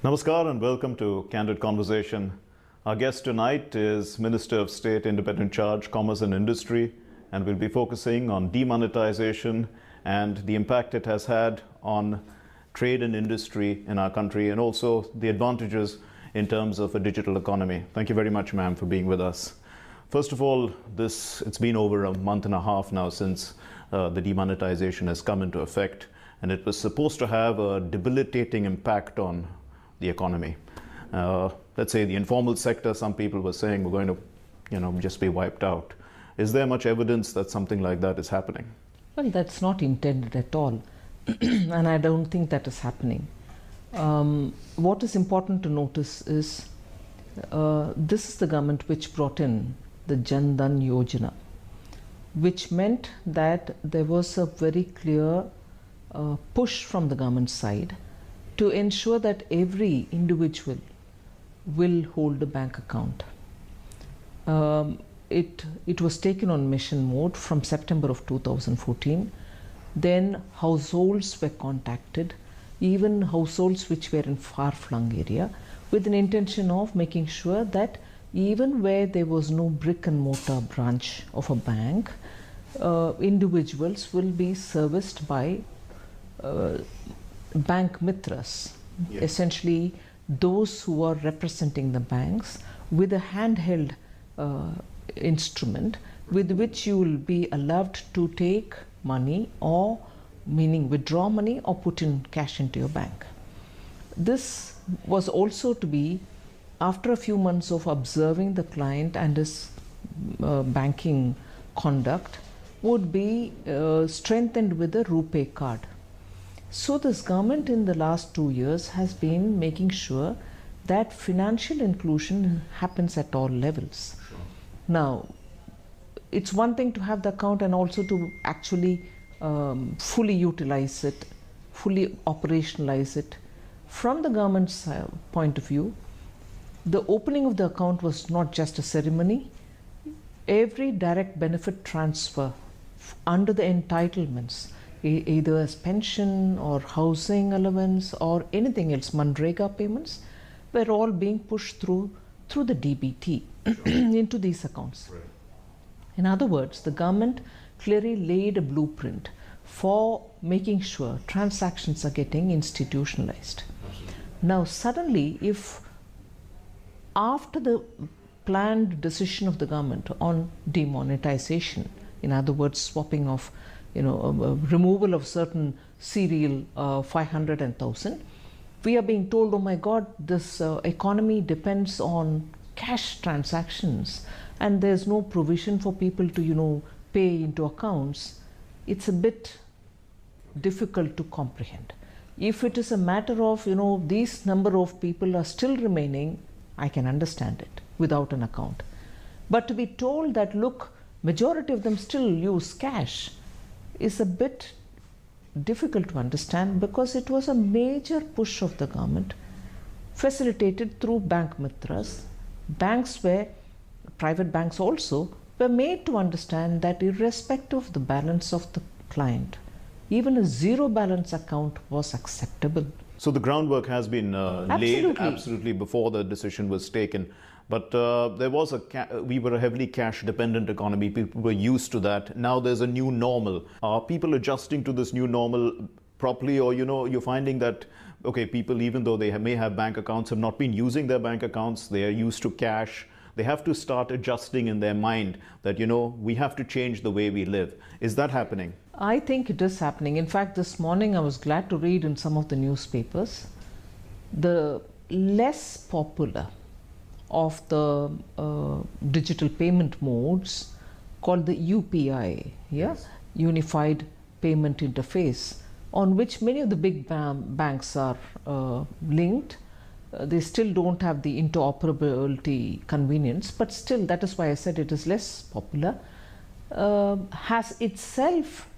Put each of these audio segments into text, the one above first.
Namaskar and welcome to Candid Conversation. Our guest tonight is Minister of State, Independent Charge, Commerce and Industry, and we'll be focusing on demonetization and the impact it has had on trade and industry in our country, and also the advantages in terms of a digital economy. Thank you very much, ma'am, for being with us. First of all, it's been over a month and a half now since the demonetization has come into effect, and it was supposed to have a debilitating impact on the economy. Let's say the informal sector, some people were saying we're going to, just be wiped out. Is there much evidence that something like that is happening? Well, that's not intended at all, and I don't think that is happening. What is important to notice is this is the government which brought in the Jan Dhan Yojana, which meant that there was a very clear push from the government side to ensure that every individual will hold a bank account. It was taken on mission mode from September of 2014. Then households were contacted, even households which were in far-flung area, with an intention of making sure that even where there was no brick and mortar branch of a bank, individuals will be serviced by bank mitras, essentially those who are representing the banks with a handheld instrument with which you will be allowed to take money, or meaning withdraw money or put in cash into your bank. This was also to be after a few months of observing the client and his banking conduct would be strengthened with a RuPay card. So this government in the last 2 years has been making sure that financial inclusion happens at all levels. Sure. Now, it's one thing to have the account and also to actually fully utilize it, fully operationalize it. From the government's point of view, the opening of the account was not just a ceremony. Every direct benefit transfer under the entitlements, either as pension or housing allowance or anything else, Manrega payments, were all being pushed through the DBT into these accounts. Right. In other words, the government clearly laid a blueprint for making sure transactions are getting institutionalized. Absolutely. Now suddenly, if after the planned decision of the government on demonetization, in other words, swapping of removal of certain serial 500 and 1000, we are being told, oh my God, this economy depends on cash transactions and there's no provision for people to pay into accounts. It's a bit difficult to comprehend. If it is a matter of these number of people are still remaining, I can understand it without an account. But to be told that, look, majority of them still use cash, is a bit difficult to understand, because it was a major push of the government facilitated through bank mitras. Private banks also were made to understand that irrespective of the balance of the client, even a zero balance account was acceptable. So the groundwork has been laid absolutely before the decision was taken. But there was we were a heavily cash-dependent economy. People were used to that. Now there's a new normal. Are people adjusting to this new normal properly, or you're finding that people, even though they may have bank accounts, have not been using their bank accounts. They are used to cash. They have to start adjusting in their mind that we have to change the way we live. Is that happening? I think it is happening. In fact, this morning I was glad to read in some of the newspapers the less popular of the digital payment modes called the UPI, yes. Unified Payment Interface, on which many of the big banks are linked. They still don't have the interoperability convenience, but still, that is why I said it is less popular, has itself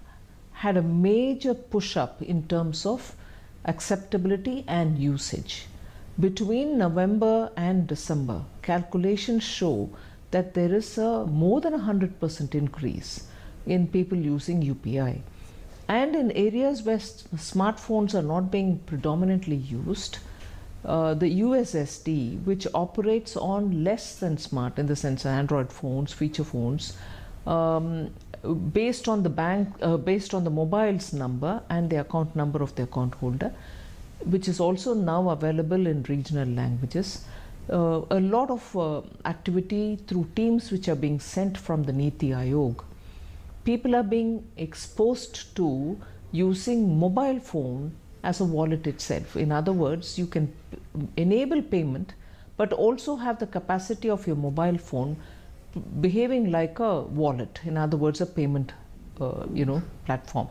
had a major push-up in terms of acceptability and usage. Between November and December, calculations show that there is a more than 100% increase in people using UPI. And in areas where smartphones are not being predominantly used, the USSD, which operates on less than smart, in the sense of Android phones, feature phones, based on the bank, based on the mobile's number and the account number of the account holder, which is also now available in regional languages. A lot of activity through teams which are being sent from the Niti Aayog. People are being exposed to using mobile phone as a wallet itself. In other words, you can enable payment, but also have the capacity of your mobile phone behaving like a wallet. In other words, a payment, platform.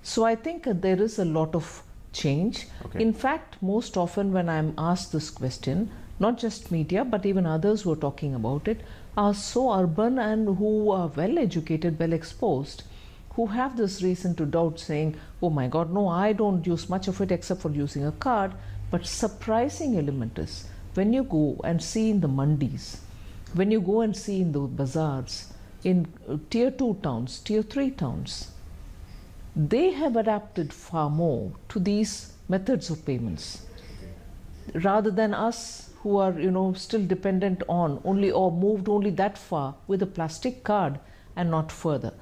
So I think there is a lot of change. Okay. In fact, most often when I'm asked this question, not just media, but even others who are talking about it, are so urban and who are well educated, well exposed, who have this reason to doubt, saying, oh my God, no, I don't use much of it except for using a card. But surprising element is, when you go and see in the mandis, when you go and see in the bazaars, in tier 2 towns, tier 3 towns, they have adapted far more to these methods of payments, rather than us who are still dependent on only, or moved only that far with a plastic card and not further.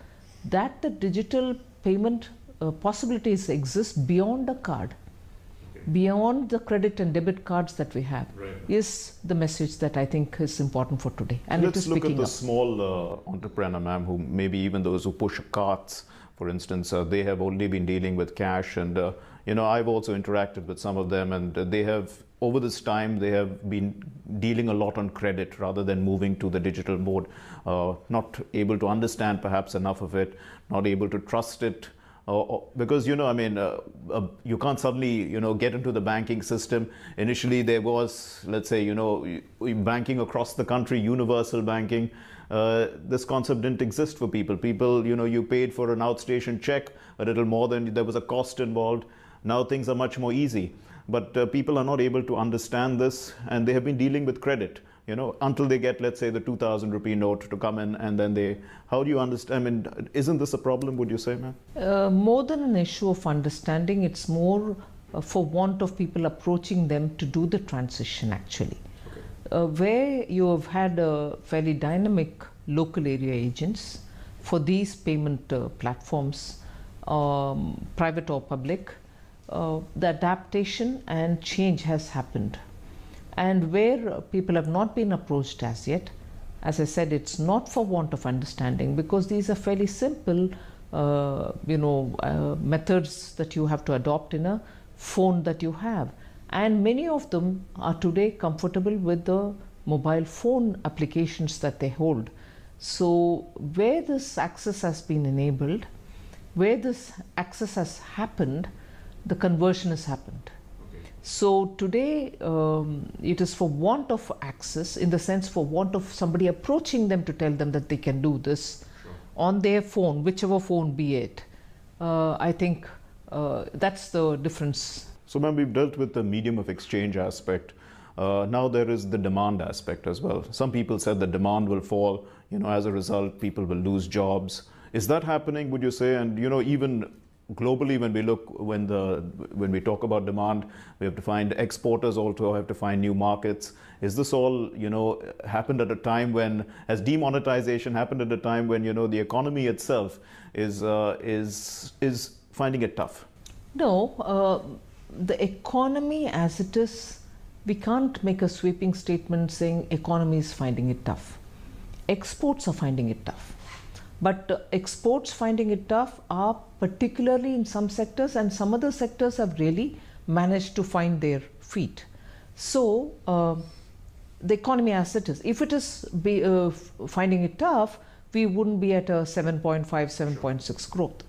That the digital payment possibilities exist beyond a card, beyond the credit and debit cards that we have, is the message that I think is important for today. And let's it is look at the up. small entrepreneur, ma'am, who maybe even those who push carts, for instance, they have only been dealing with cash. And I've also interacted with some of them, and they have, over this time, they have been dealing a lot on credit rather than moving to the digital mode. Not able to understand perhaps enough of it, not able to trust it. Because you can't suddenly get into the banking system. Initially there was, let's say, banking across the country, universal banking. This concept didn't exist for people. You paid for an outstation check a little more than there was a cost involved. Now things are much more easy, but people are not able to understand this, and they have been dealing with credit until they get, let's say, the 2,000 rupee note to come in, and then how do you understand? Isn't this a problem, would you say, ma'am? More than an issue of understanding, it's more for want of people approaching them to do the transition, actually. Okay. Where you have had fairly dynamic local area agents for these payment platforms, private or public, the adaptation and change has happened. And where people have not been approached as yet, as I said, it's not for want of understanding, because these are fairly simple methods that you have to adopt in a phone that you have. And many of them are today comfortable with the mobile phone applications that they hold. So where this access has been enabled, where this access has happened, the conversion has happened. So today it is for want of access, in the sense for want of somebody approaching them to tell them that they can do this on their phone, whichever phone be it. I think that's the difference. So ma'am, we've dealt with the medium of exchange aspect. Now there is the demand aspect as well. Some people said the demand will fall, as a result people will lose jobs. Is that happening, would you say? And even globally, when we talk about demand, we have to find exporters, also have to find new markets. Is this all happened at a time when, has demonetization happened at a time when the economy itself is finding it tough? No, the economy as it is, we can't make a sweeping statement saying economy is finding it tough. Exports are finding it tough. But exports finding it tough are particularly in some sectors, and some other sectors have really managed to find their feet. So the economy as it is, if it is finding it tough, we wouldn't be at a 7.5, 7.6 growth.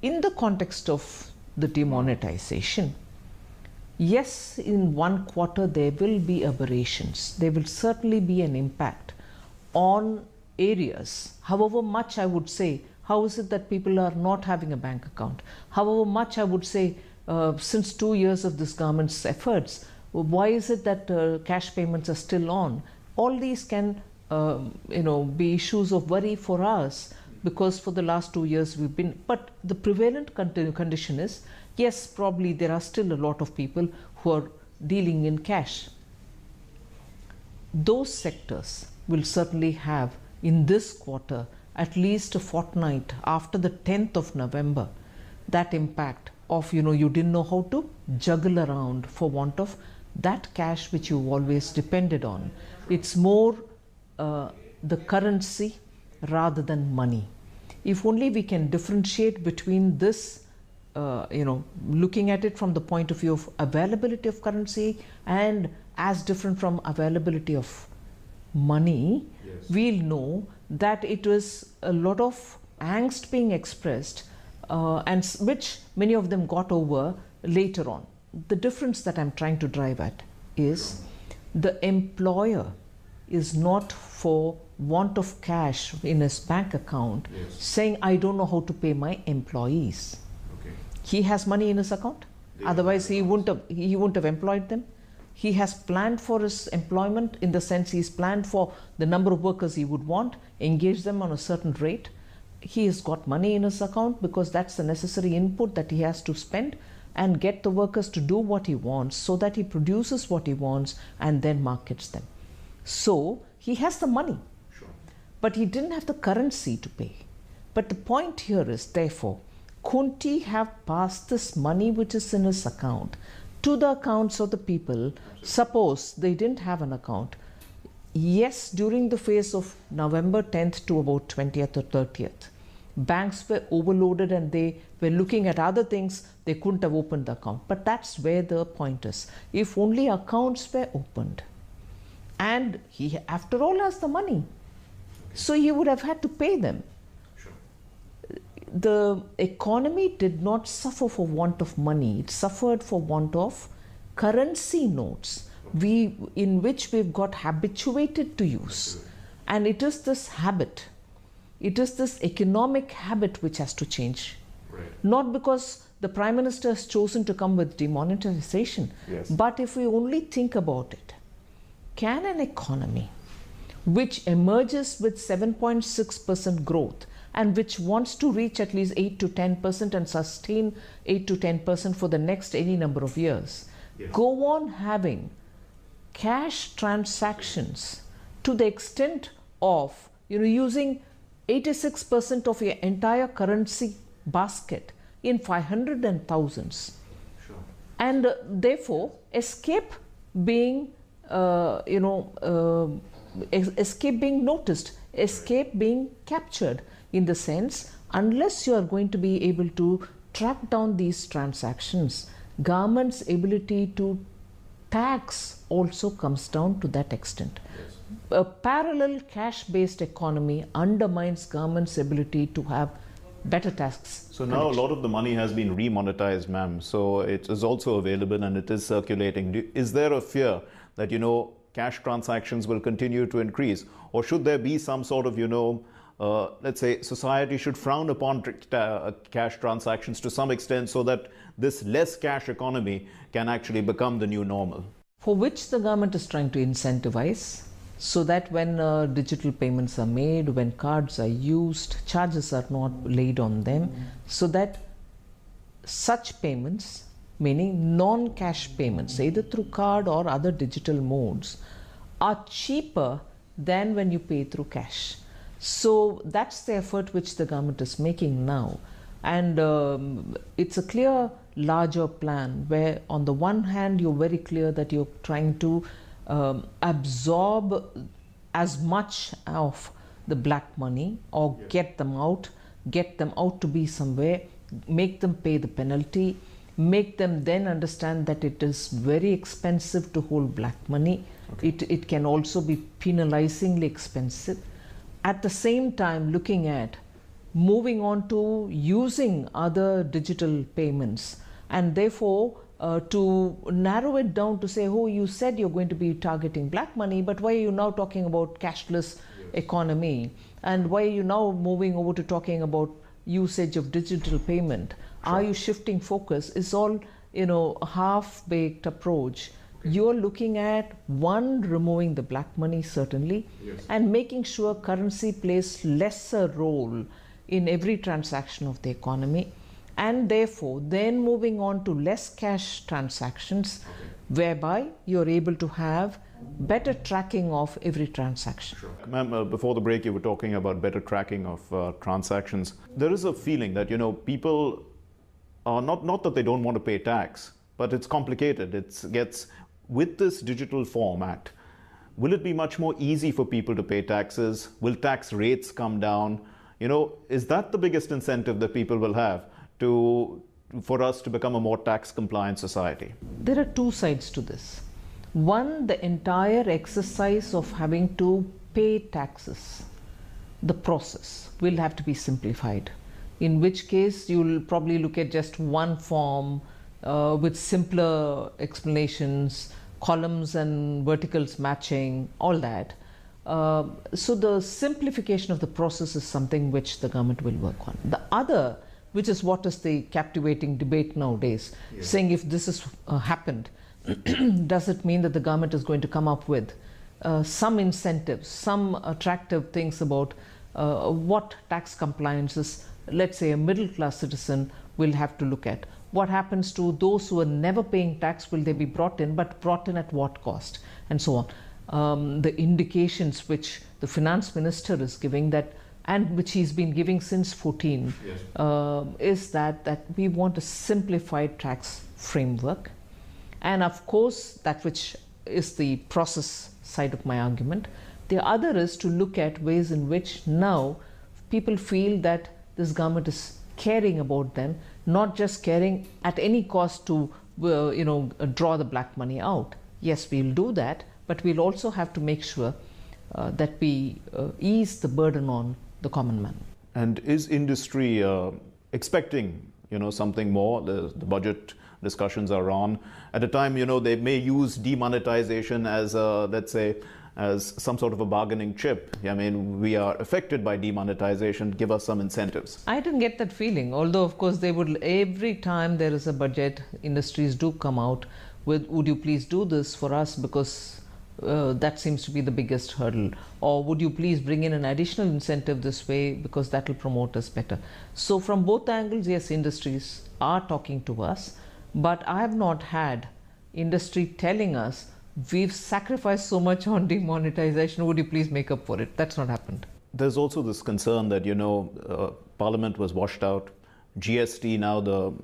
In the context of the demonetization, yes, in one quarter there will be aberrations. There will certainly be an impact on areas. However much I would say, how is it that people are not having a bank account? However much I would say, since 2 years of this government's efforts, why is it that cash payments are still on? All these can be issues of worry for us, because for the last 2 years we've been, but the prevalent condition is, yes, probably there are still a lot of people who are dealing in cash. Those sectors will certainly have in this quarter, at least a fortnight after the 10th of November, that impact of, you didn't know how to juggle around for want of that cash which you've always depended on. It's more the currency rather than money. If only we can differentiate between this, looking at it from the point of view of availability of currency and as different from availability of money, yes, we'll know that it was a lot of angst being expressed and which many of them got over later on. The difference that I'm trying to drive at is the employer is not for want of cash in his bank account, yes, saying, I don't know how to pay my employees. Okay. He has money in his account. Otherwise he wouldn't have employed them. He has planned for his employment in the sense he's planned for the number of workers he would want, engage them on a certain rate. He has got money in his account because that's the necessary input that he has to spend and get the workers to do what he wants so that he produces what he wants and then markets them. So he has the money, sure, but he didn't have the currency to pay. But the point here is, therefore, couldn't he have passed this money which is in his account to the accounts of the people? Suppose they didn't have an account. Yes, during the phase of November 10th to about 20th or 30th, banks were overloaded and they were looking at other things. They couldn't have opened the account. But that's where the point is. If only accounts were opened, and he, after all, has the money, so he would have had to pay them. Sure. The economy did not suffer for want of money. It suffered for want of currency notes, in which we've got habituated to use. And it is this habit, it is this economic habit which has to change. Right. Not because the Prime Minister has chosen to come with demonetization, yes, but if we only think about it, can an economy which emerges with 7.6% growth and which wants to reach at least 8 to 10% and sustain 8 to 10% for the next any number of years, yes, go on having cash transactions to the extent of using 86% of your entire currency basket in 500 and thousands, sure, and therefore escape being escape being noticed, escape being captured, in the sense, unless you are going to be able to track down these transactions, government's ability to tax also comes down to that extent. Yes. A parallel cash-based economy undermines government's ability to have better tax. So now a lot of the money has been remonetized, ma'am. So it is also available and it is circulating. Is there a fear that, cash transactions will continue to increase? Or should there be some sort of, let's say, society should frown upon cash transactions to some extent so that this less cash economy can actually become the new normal? For which the government is trying to incentivize, so that when digital payments are made, when cards are used, charges are not laid on them, so that such payments, meaning non-cash payments, either through card or other digital modes, are cheaper than when you pay through cash. So that's the effort which the government is making now. And it's a clear, larger plan where on the one hand you're very clear that you're trying to absorb as much of the black money or yes, get them out to be somewhere, make them pay the penalty, make them then understand that it is very expensive to hold black money. Okay. It can also be penalizingly expensive. At the same time, looking at moving on to using other digital payments, and therefore to narrow it down to say, oh, you said you're going to be targeting black money, but why are you now talking about cashless yes, economy? And why are you now moving over to talking about usage of digital payment? Sure. Are you shifting focus? It's all, a half-baked approach. Okay. You're looking at, one, removing the black money, certainly, yes, and making sure currency plays lesser role in every transaction of the economy. and therefore then moving on to less cash transactions, whereby you're able to have better tracking of every transaction. Sure. Ma'am, before the break you were talking about better tracking of transactions. There is a feeling that, people are not that they don't want to pay tax, but it's complicated. It gets, with this digital format, will it be much more easy for people to pay taxes? Will tax rates come down? Is that the biggest incentive that people will have for us to become a more tax compliant society? There are two sides to this. One, the entire exercise of having to pay taxes, the process will have to be simplified, in which case you'll probably look at just one form with simpler explanations, columns and verticals matching, all that. So the simplification of the process is something which the government will work on. The other, which is what is the captivating debate nowadays, saying if this has happened, does it mean that the government is going to come up with some incentives, some attractive things about what tax compliances, let's say a middle class citizen will have to look at? What happens to those who are never paying tax? Will they be brought in, but brought in at what cost? And so on. The indications which the finance minister is giving, that, and which he's been giving since 14, is that we want a simplified tax framework. And of course, that which is the process side of my argument. The other is to look at ways in which now people feel that this government is caring about them, not just caring at any cost to draw the black money out. Yes, we'll do that, but we'll also have to make sure that we ease the burden on the common man. And is industry expecting something more? The budget discussions are on. At a time, they may use demonetization as, let's say, as some sort of a bargaining chip. I mean, we are affected by demonetization, give us some incentives. I didn't get that feeling, although of course they would, every time there is a budget, industries do come out with, would you please do this for us, because that seems to be the biggest hurdle, or would you please bring in an additional incentive this way because that will promote us better. So from both angles, yes, industries are talking to us, but I have not had industry telling us we've sacrificed so much on demonetization, would you please make up for it? That's not happened. There's also this concern that Parliament was washed out. GST now,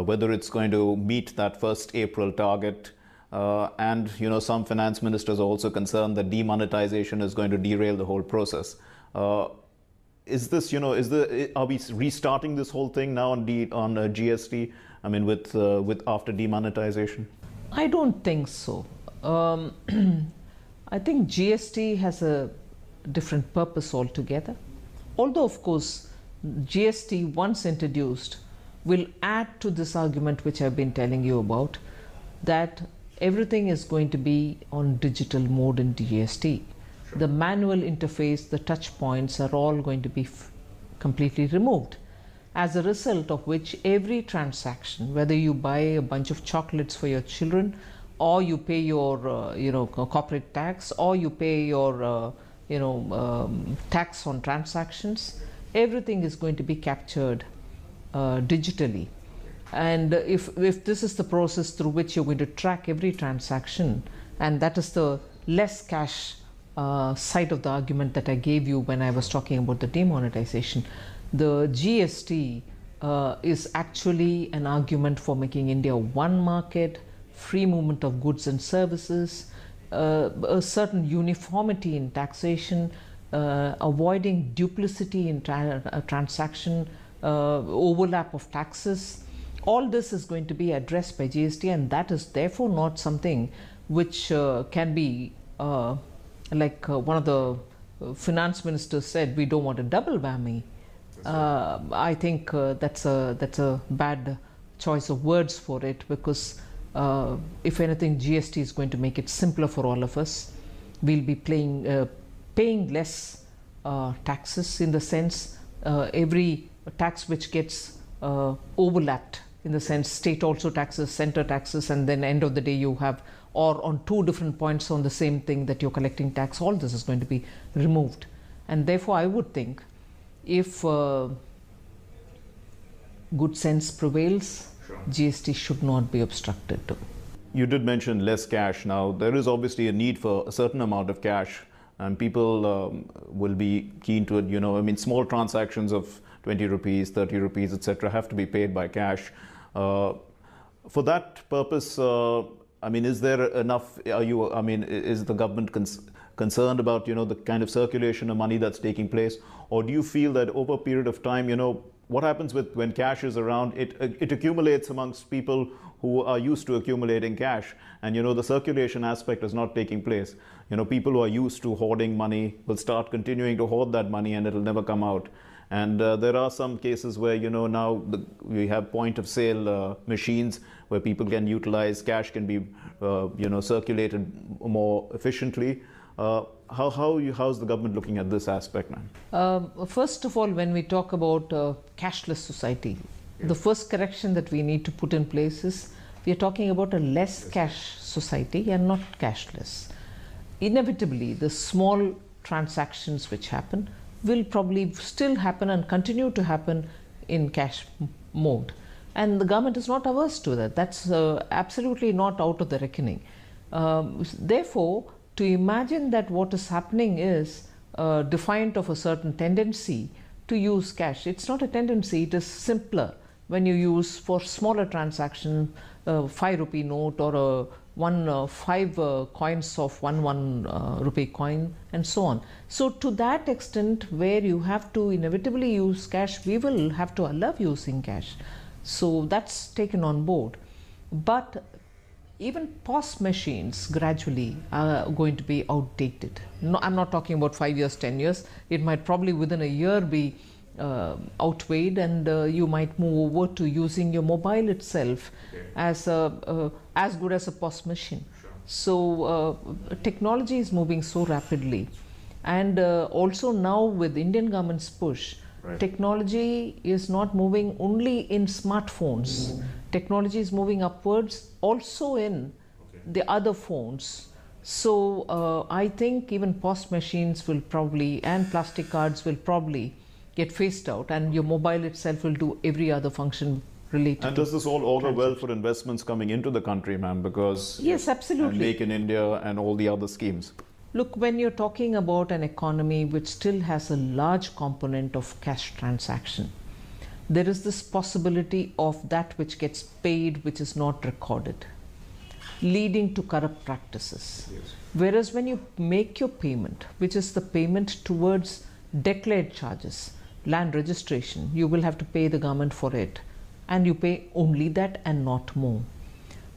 whether it's going to meet that 1st April target, and some finance ministers are also concerned that demonetization is going to derail the whole process. Is this, are we restarting this whole thing now on GST? I mean, with after demonetization? I don't think so. I think GST has a different purpose altogether. Although, of course, GST once introduced will add to this argument which I've been telling you about, that everything is going to be on digital mode in GST. Sure. The manual interface, the touch points are all going to be completely removed. As a result of which, every transaction, whether you buy a bunch of chocolates for your children, or you pay your corporate tax, or you pay your tax on transactions, everything is going to be captured digitally. And if this is the process through which you're going to track every transaction, and that is the less cash side of the argument that I gave you when I was talking about the demonetization, the GST is actually an argument for making India one market, free movement of goods and services, a certain uniformity in taxation, avoiding duplicity in transaction, overlap of taxes. All this is going to be addressed by GST, and that is therefore not something which can be like one of the finance ministers said, we don't want a double whammy. I think that's a bad choice of words for it, because if anything, GST is going to make it simpler for all of us. We'll be paying less taxes, in the sense every tax which gets overlapped, in the sense state also taxes, center taxes, and then end of the day you have, or on two different points on the same thing that you're collecting tax, all this is going to be removed. And therefore I would think if good sense prevails, Sure. GST should not be obstructed to. You did mention less cash. Now, there is obviously a need for a certain amount of cash, and people will be keen to it. Small transactions of 20 rupees, 30 rupees, etc., have to be paid by cash. For that purpose, is there enough? Is the government concerned about the kind of circulation of money that's taking place, or do you feel that over a period of time, what happens when cash is around, it accumulates amongst people who are used to accumulating cash, and the circulation aspect is not taking place. People who are used to hoarding money will start continuing to hoard that money, and it'll never come out. And there are some cases where now we have point of sale machines where people can utilize cash, can be circulated more efficiently. How's the government looking at this aspect, ma'am? First of all, when we talk about cashless society, the first correction that we need to put in place is we are talking about a less cash society and not cashless. Inevitably, the small transactions which happen will probably still happen and continue to happen in cash mode. And the government is not averse to that. That's absolutely not out of the reckoning. Therefore, to imagine that what is happening is defiant of a certain tendency to use cash. It's not a tendency, it is simpler when you use for smaller transactions, 5 rupee note or five coins of one rupee coin and so on. So to that extent where you have to inevitably use cash, we will have to allow using cash. So that's taken on board. But even POS machines gradually are going to be outdated. No, I'm not talking about 5 years, 10 years. It might probably within a year be outweighed, and you might move over to using your mobile itself as good as a POS machine. Sure. So technology is moving so rapidly, and also now with Indian government's push, right, technology is not moving only in smartphones. Technology is moving upwards also in the other phones. So I think even POS machines will probably, and plastic cards will probably get phased out, and your mobile itself will do every other function related. And does this all augur well for investments coming into the country, ma'am? Because yes, absolutely. And Make in India and all the other schemes. Look, when you're talking about an economy which still has a large component of cash transaction, there is this possibility of that which gets paid which is not recorded, leading to corrupt practices. Yes. Whereas when you make your payment, which is the payment towards declared charges, land registration, you will have to pay the government for it, and you pay only that and not more.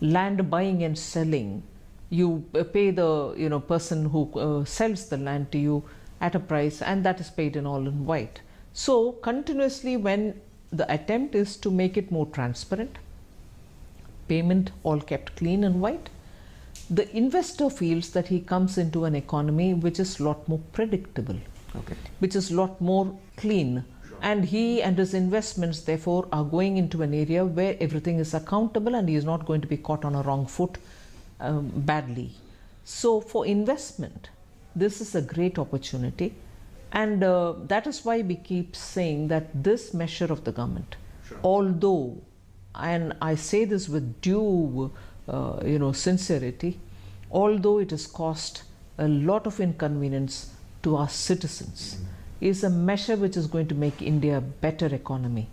Land buying and selling, you pay the person who sells the land to you at a price, and that is paid in all in white. So continuously, when the attempt is to make it more transparent, payment all kept clean and white, the investor feels that he comes into an economy which is a lot more predictable, which is a lot more clean. Sure. And he and his investments therefore are going into an area where everything is accountable and he is not going to be caught on a wrong foot badly. So for investment, this is a great opportunity, and that is why we keep saying that this measure of the government, sure, although, and I say this with due sincerity, although it has caused a lot of inconvenience to our citizens, is a measure which is going to make India a better economy,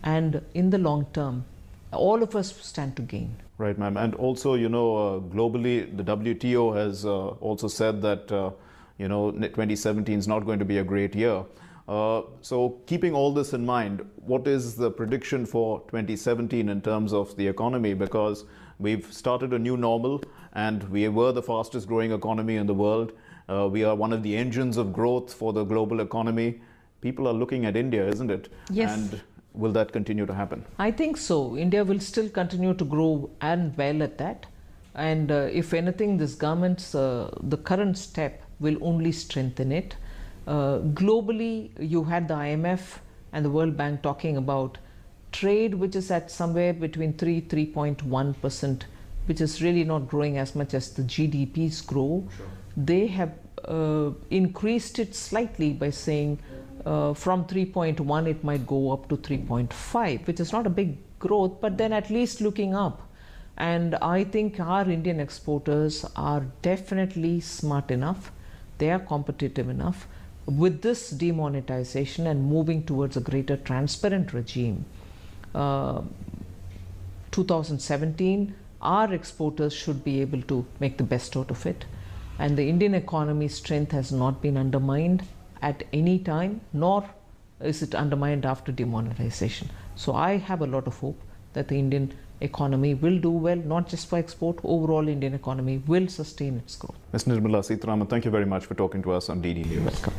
and in the long term all of us stand to gain. Right, ma'am. And also, globally, the WTO has also said that 2017 is not going to be a great year. So keeping all this in mind, what is the prediction for 2017 in terms of the economy? Because we've started a new normal, and we were the fastest growing economy in the world. We are one of the engines of growth for the global economy. People are looking at India, isn't it? Yes. And will that continue to happen? I think so. India will still continue to grow, and well at that. And if anything, this government's, the current step will only strengthen it. Globally, you had the IMF and the World Bank talking about trade, which is at somewhere between 3.1%, which is really not growing as much as the GDPs grow. Sure. They have increased it slightly by saying From 3.1 it might go up to 3.5, which is not a big growth, but then at least looking up. And I think our Indian exporters are definitely smart enough, they are competitive enough. With this demonetization and moving towards a greater transparent regime, 2017, our exporters should be able to make the best out of it. And the Indian economy's strength has not been undermined at any time, nor is it undermined after demonetization. So I have a lot of hope that the Indian economy will do well, not just for export, overall Indian economy will sustain its growth. Ms. Nirmala Sitharaman, thank you very much for talking to us on DD News. You're welcome.